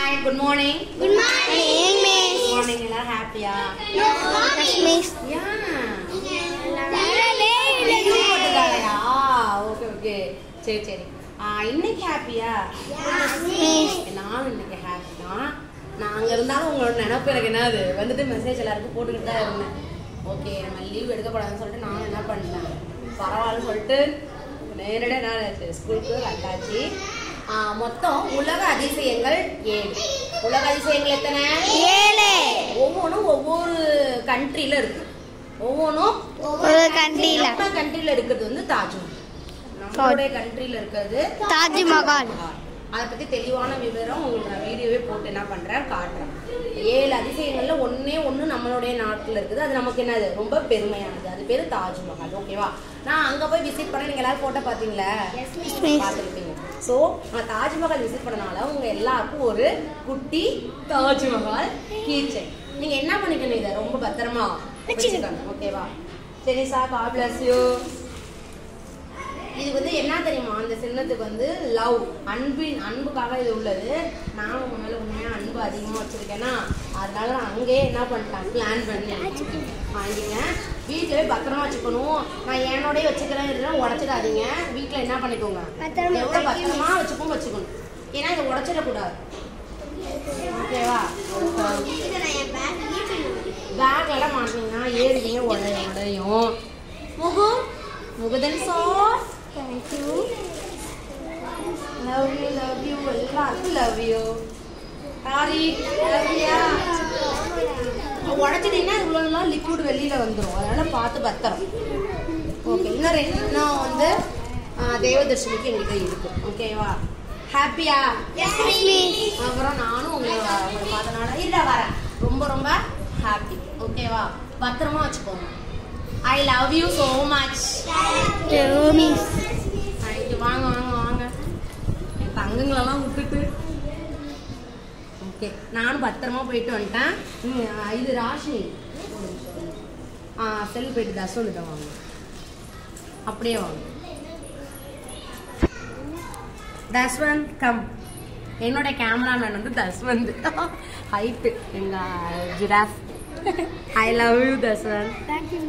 Hi, good morning. Good morning, Miss. Good morning, எல்லாரும் ஹாப்பியா? Yes, Miss. Okay சரி இன்னைக்கு ஹாப்பியா? Miss. நானும் இன்னைக்கு ஹாப்பி தான். நான் அங்க இருந்தாலும் உங்களோட நினைப்பு எனக்கு என்னது வந்துட்டு மெசேஜ் எல்லாருக்கும் போட்டுக்கிட்டு தான் இருந்தேன். ஓகே நம்ம லீவ் எடுக்கக்கூடாதுன்னு சொல்லிட்டு நானும் என்ன பண்ணிட்டேன், பரவாயில்ல சொல்லிட்டு நேரடியாக நான் ஸ்கூலுக்கு வந்தாச்சு. மொத்தம் உலக அதிசயங்கள் 7. உலக அதிசயங்கள் எத்தனை? 7. ஒவ்வொன்றும் ஒவ்வொரு கண்ட்ரில இருக்கு. ஒவ்வொன்றும் ஒரு கண்ட்ரில. நம்ம கண்ட்ரில இருக்கிறது வந்து தாஜ்மஹால். நம்மளுடைய கண்ட்ரில இருக்கிறது தாஜ்மஹால். அதை பத்தி தெளிவான விவரம் உங்களுக்கு நான் வீடியோவே போட்டு என்ன பண்றேன் காட்டுறேன். 7 அதிசயங்கள்ல ஒண்ணு நம்மளுடைய நாட்டுல இருக்குது. அது நமக்கு என்னது ரொம்ப பெருமையானது. அது பேரு தாஜ்மஹால். ஓகேவா? நான் அங்க போய் விசிட் பண்ண நீங்க எல்லாரும் போட்டோ பாத்தீங்களா? பாத்துருப்பீங்க. சோ நான் தாஜ்மஹால் விசிட் பண்ணனால உங்க எல்லாருக்கும் ஒரு குட்டி தாஜ்மஹால் கீச்செயின். நீங்க என்ன பண்ணிக்கணும், இதை ரொம்ப பத்திரமா வச்சுக்கணும். ஓகேவா? சரி சார், God bless you. இது வந்து என்ன தெரியுமா, அந்த சின்னத்துக்கு வந்து லவ், அன்புக்காக இது உள்ளது. நான் உங்க மேல உண்மையா அன்பு அதிகமா வச்சிருக்கேன்னா அதனால நான் அங்கேயே என்ன பண்ணிட்டேன், பிளான் பண்ணி வாங்கிங்க. வீட்டுல பத்திரமா வச்சுக்கணும். நான் என்னோடய வச்சுக்கிறேன், உடச்சிடாதீங்க. வீட்டுல என்ன பண்ணிக்கோங்க, எவ்வளவு பத்திரமா வச்சுக்கணும். ஏன்னா இதை உடச்சிடக்கூடாது. ஓகேவா? பேக்ல எல்லாம் மாட்டீங்கன்னா ஏறிங்க உடையும். Mukuthan sir, thank you, love you எல்லாருக்கும் love you. சாரி உடச்சிட்டீங்கன்னா இவ்வளோ லிக்விட் வெளியில வந்துடும். அதனால பார்த்து பத்திரம். ஓகே, இன்னும் வந்து தேவதர்ஷினிக்கு எங்கிட்ட இருக்கு. ஓகேவா? ஹாப்பியா? அப்புறம் நானும் உங்களை பார்த்தனால இல்லை வரேன். ரொம்ப ஹாப்பி. ஓகேவா? பத்திரமா வச்சுக்கோங்க. I love you so much. Thank you. வாங்க என் தங்கங்களெல்லாம் விட்டுட்டு. ஓகே, நானும் பத்திரமா போயிட்டு வந்துட்டேன். இது ராஷினி செல் போயிட்டு தஸ்வந்த் வாங்க, அப்படியே வாங்க. தஸ்வந்த் கம். என்னோட கேமராமேன் வந்து தஸ்வந்த், ஹைட்டு எங்க giraffe. I love you Dhaswanth. Thank you.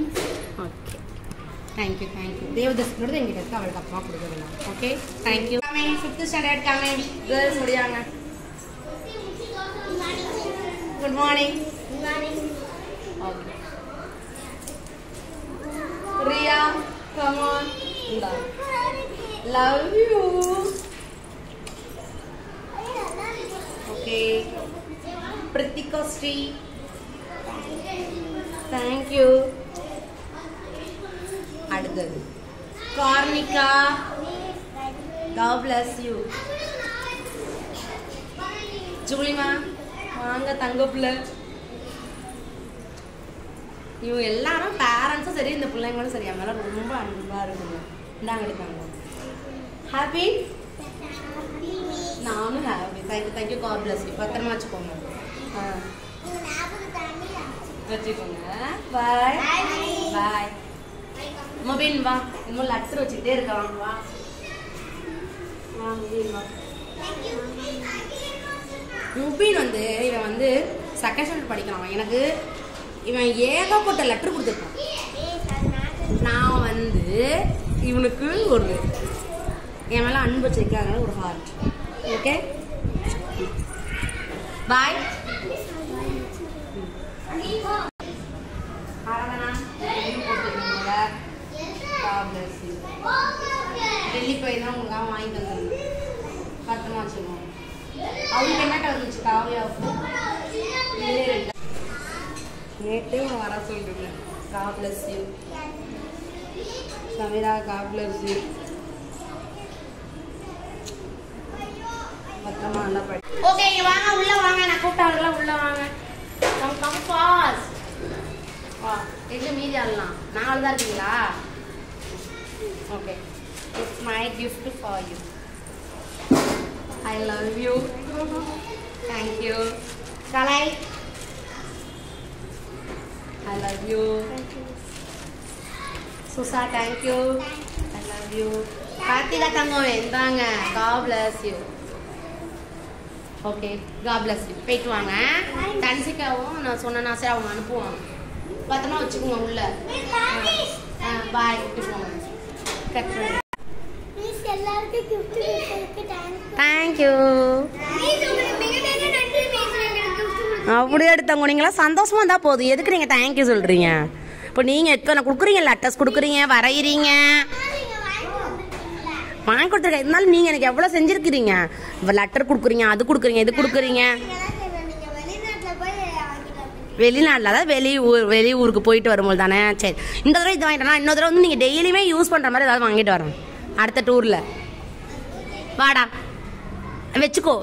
Okay, thank you. தேவதர்ஷனோட எங்கிட்ட இருக்கு, அவளுக்கு அப்பா கொடுக்கலாம். Okay, thank you. Coming 5th standard coming girls முடியாங்க. Good morning. Okay, Riya come on. Love you. Okay, Prithika Sri, thank you. அடுத்தது கார்னிகா, God bless you. ஜூலிமா வாங்க தங்க பிள்ளை. இவங்க எல்லாரும் பேரண்ட்ஸும் சரி, இந்த பிள்ளைங்களும் சரி, அவங்களாம் ரொம்ப அன்பா இருக்குங்க. இந்தாங்க எடுத்தாங்க. ஹாப்பி? நானும் happy. Thank you. God bless you. பத்திரமா வச்சுக்கோங்க. வச்சுக்கோங்க. பாய். மொபைல் வா, இன்னும் லெட்டர் வச்சுக்கிட்டே இருக்கலாம். வா முபின் வந்து இவன் வந்து செகண்ட் ஸ்டாண்டர்ட் படிக்கிறான். எனக்கு இவன் ஏகப்பட்ட லெட்டர் கொடுத்துருக்கான். நான் வந்து இவனுக்கு ஒரு என் மேல அன்பு வச்சிருக்காங்க, ஒரு ஹார்ட். ஓகே, பாய். டெல்லி போய் தான் உங்களுக்காக வாங்கிட்டு வந்துருங்க. பத்திரமா வச்சுக்கோங்க. அவங்களுக்கு என்ன கலர் இருந்துச்சு? காவியாவுக்கு நேற்று வர சொல்லிட்டு. God bless you. Sameera, God bless you. பத்திரமா நல்லா படி. ஓகே, வாங்க உள்ள வாங்க. நான் கூப்பிட்டாங்கல்ல, உள்ள வாங்க. Come fast. வா, எங்க மீதி ஆடலாம். 4 தான் இருக்கீங்களா? Okay, it's my gift for you. I love you. Thank you. Kalai, I love you. Susa, thank you. I love you. Kartika tangom endanga. God bless you. Okay God bless you. போயிட்டு வாங்க. தன்சிகாவும் நான் சொன்னேன்னா சரி அவங்க அனுப்புவாங்க. பத்திரமா வச்சுக்கோங்க உள்ள. பாய். கட் பண்ணு. தேங்க்யூ. அப்படியே எடுத்தவங்க நீங்களா சந்தோஷமா இருந்தால் போதும். எதுக்கு நீங்கள் தேங்க்யூ சொல்கிறீங்க? இப்போ நீங்கள் எத்தனை கொடுக்குறீங்க, லெட்டர்ஸ் கொடுக்குறீங்க, வரைகிறீங்க, வாங்கி கொடுத்துருக்கேன். இருந்தாலும் நீங்கள் எனக்கு எவ்வளோ செஞ்சுருக்கிறீங்க. லெட்டர் கொடுக்குறீங்க, அது கொடுக்குறீங்க, இது கொடுக்குறீங்க. வெளிநாட்டில் அதாவது வெளியூருக்கு போயிட்டு வரும்போது தானே. சரி இந்த தடவை இது வாங்கிட்டேன்னா இன்னொரு தடவை வந்து நீங்கள் டெய்லியுமே யூஸ் பண்ணுற மாதிரி ஏதாவது வாங்கிட்டு வரேன் அடுத்த டூரில். வாடா வச்சுக்கோ.